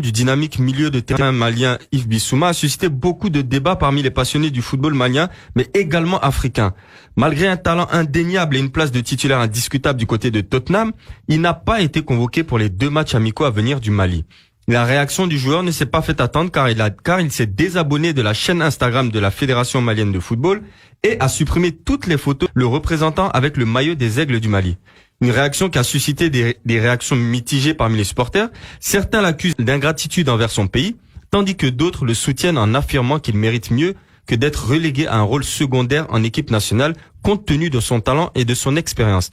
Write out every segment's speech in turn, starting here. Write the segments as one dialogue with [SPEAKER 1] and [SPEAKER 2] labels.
[SPEAKER 1] Du dynamique milieu de terrain malien Yves Bissouma a suscité beaucoup de débats parmi les passionnés du football malien, mais également africain. Malgré un talent indéniable et une place de titulaire indiscutable du côté de Tottenham, il n'a pas été convoqué pour les 2 matchs amicaux à venir du Mali. La réaction du joueur ne s'est pas fait attendre car il s'est désabonné de la chaîne Instagram de la Fédération malienne de football et a supprimé toutes les photos le représentant avec le maillot des Aigles du Mali. Une réaction qui a suscité des réactions mitigées parmi les supporters. Certains l'accusent d'ingratitude envers son pays, tandis que d'autres le soutiennent en affirmant qu'il mérite mieux que d'être relégué à un rôle secondaire en équipe nationale compte tenu de son talent et de son expérience.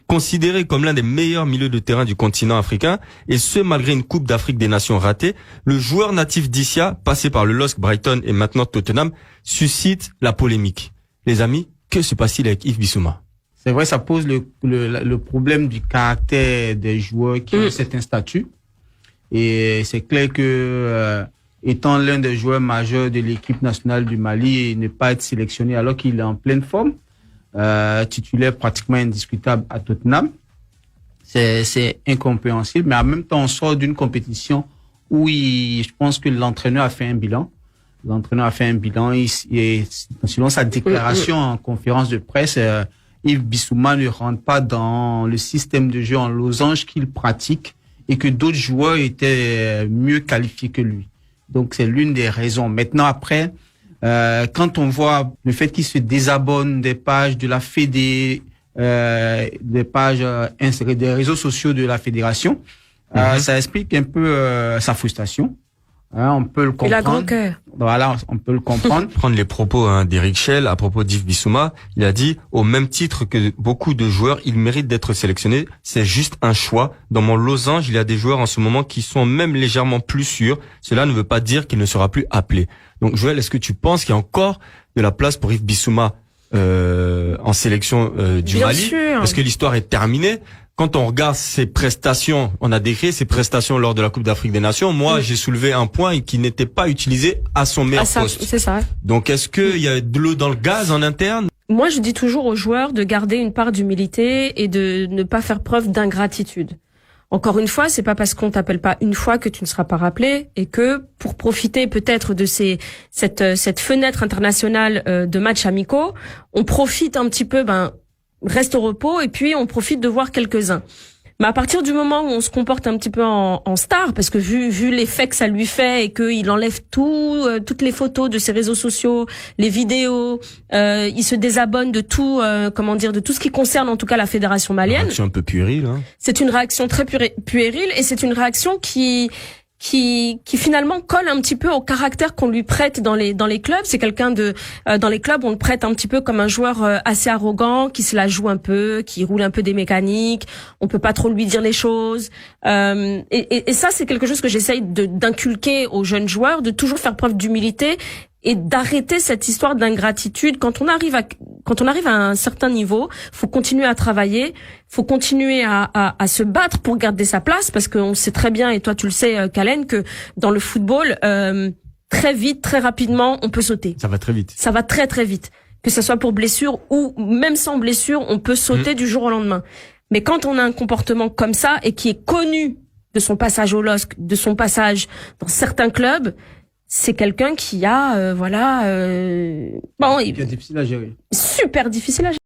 [SPEAKER 1] Considéré comme l'un des meilleurs milieux de terrain du continent africain, et ce malgré une Coupe d'Afrique des Nations ratée, le joueur natif d'Issia, passé par le LOSC Brighton et maintenant Tottenham, suscite la polémique. Les amis, que se passe-t-il avec Yves Bissouma ?
[SPEAKER 2] C'est vrai, ça pose le problème du caractère des joueurs qui ont certains statuts. Et c'est clair que, étant l'un des joueurs majeurs de l'équipe nationale du Mali, ne pas être sélectionné alors qu'il est en pleine forme, titulaire pratiquement indiscutable à Tottenham, c'est incompréhensible. Mais en même temps, on sort d'une compétition où je pense que l'entraîneur a fait un bilan. Et selon sa déclaration en conférence de presse, Yves Bissouma ne rentre pas dans le système de jeu en losange qu'il pratique et que d'autres joueurs étaient mieux qualifiés que lui. Donc c'est l'une des raisons. Maintenant après, quand on voit le fait qu'il se désabonne des pages de la Fédé, des pages insérées des réseaux sociaux de la fédération, ça explique un peu sa frustration. On peut le comprendre.
[SPEAKER 3] Il a grand cœur.
[SPEAKER 2] Voilà, on peut le comprendre.
[SPEAKER 1] Prendre les propos d'Eric Schell à propos d'Yves Bissouma, il a dit au même titre que beaucoup de joueurs, il mérite d'être sélectionné. C'est juste un choix. Dans mon losange, il y a des joueurs en ce moment qui sont même légèrement plus sûrs. Cela ne veut pas dire qu'il ne sera plus appelé. Donc Joël, est-ce que tu penses qu'il y a encore de la place pour Yves Bissouma en sélection du
[SPEAKER 3] Bien
[SPEAKER 1] Mali?
[SPEAKER 3] sûr.
[SPEAKER 1] Parce que l'histoire est terminée. Quand on regarde ses prestations, on a décrit ses prestations lors de la Coupe d'Afrique des Nations. Moi, j'ai soulevé un point qui n'était pas utilisé à son meilleur poste.
[SPEAKER 3] C'est ça.
[SPEAKER 1] Donc, est-ce qu'il y a de l'eau dans le gaz en interne?
[SPEAKER 3] Moi, je dis toujours aux joueurs de garder une part d'humilité et de ne pas faire preuve d'ingratitude. Encore une fois, c'est pas parce qu'on t'appelle pas une fois que tu ne seras pas rappelé et que pour profiter peut-être de cette fenêtre internationale de matchs amicaux, on profite un petit peu, reste au repos et puis on profite de voir quelques-uns. Mais à partir du moment où on se comporte un petit peu en star, parce que vu l'effet que ça lui fait et qu'il enlève toutes les photos de ses réseaux sociaux, les vidéos, il se désabonne de tout, de tout ce qui concerne en tout cas la fédération malienne.
[SPEAKER 1] Une réaction un peu puérile, hein.
[SPEAKER 3] C'est une réaction très puérile et c'est une réaction qui finalement colle un petit peu au caractère qu'on lui prête dans les clubs. C'est quelqu'un dans les clubs, on le prête un petit peu comme un joueur assez arrogant, qui se la joue un peu, qui roule un peu des mécaniques. On peut pas trop lui dire les choses. Et ça, c'est quelque chose que j'essaye d'inculquer aux jeunes joueurs, de toujours faire preuve d'humilité et d'arrêter cette histoire d'ingratitude. Quand on arrive à un certain niveau, faut continuer à travailler, faut continuer à se battre pour garder sa place, parce qu'on sait très bien, et toi tu le sais, Kalen, que dans le football, très vite, très rapidement, on peut sauter.
[SPEAKER 1] Ça va très vite.
[SPEAKER 3] Ça va très très vite. Que ce soit pour blessure ou même sans blessure, on peut sauter du jour au lendemain. Mais quand on a un comportement comme ça et qui est connu de son passage au LOSC, de son passage dans certains clubs, c'est quelqu'un qui a,
[SPEAKER 2] C'est difficile à gérer.
[SPEAKER 3] Super difficile à gérer.